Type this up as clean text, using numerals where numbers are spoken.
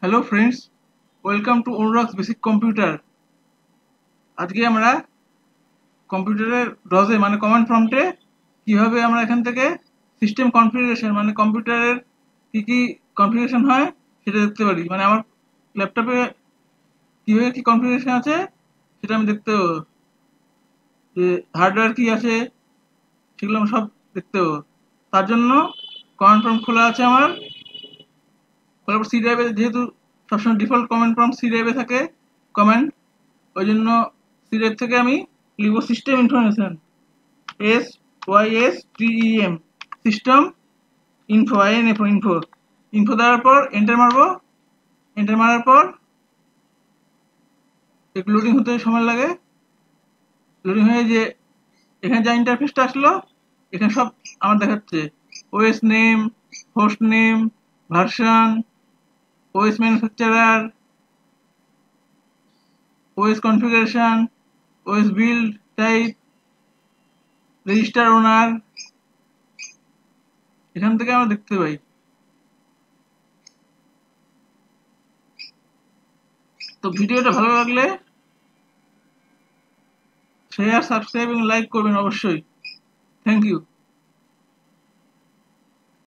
Hello friends, welcome to Anurag's basic computer. আজকে আমরা কম্পিউটারের ডজে মানে কমান্ড প্রম্পটে কীভাবে আমরা এখান থেকে সিস্টেম কনফিগারেশন মানে কম্পিউটারের কী কনফিগারেশন হয় সেটা দেখতে পারি। মানে আমার ল্যাপটপে কীভাবে কী কনফিগারেশন আছে সেটা আমি দেখতে পাবো, যে হার্ডওয়্যার কী আছে সেগুলো আমি সব দেখতে পাবো। তার জন্য কমান্ড প্রম্পট খোলা আছে আমার। খোলার পর সি ড্রাইভে, যেহেতু সবসময় ডিফল্ট কমান্ড প্রম্পট সি ড্রাইভে থাকে কমান্ড, ওই জন্য সি ড্রাইভ থেকে আমি লিখব system information, SYSTEM, system info, INFO, info info দেওয়ার পর এন্টার মারবো। এন্টার মারার পর একটু লোডিং হতে সময় লাগে। লোডিং হয়ে যে এখানে যা ইন্টারফেসটা আসলো, এখানে সব আমার দেখাচ্ছে OS name, host name, version, OS manufacturer, OS configuration, OS build type, register owner, এখান থেকে আমরা দেখতে পাই। তো ভিডিওটা ভালো লাগলে শেয়ার, সাবস্ক্রাইব এবং লাইক করবেন অবশ্যই। Thank you.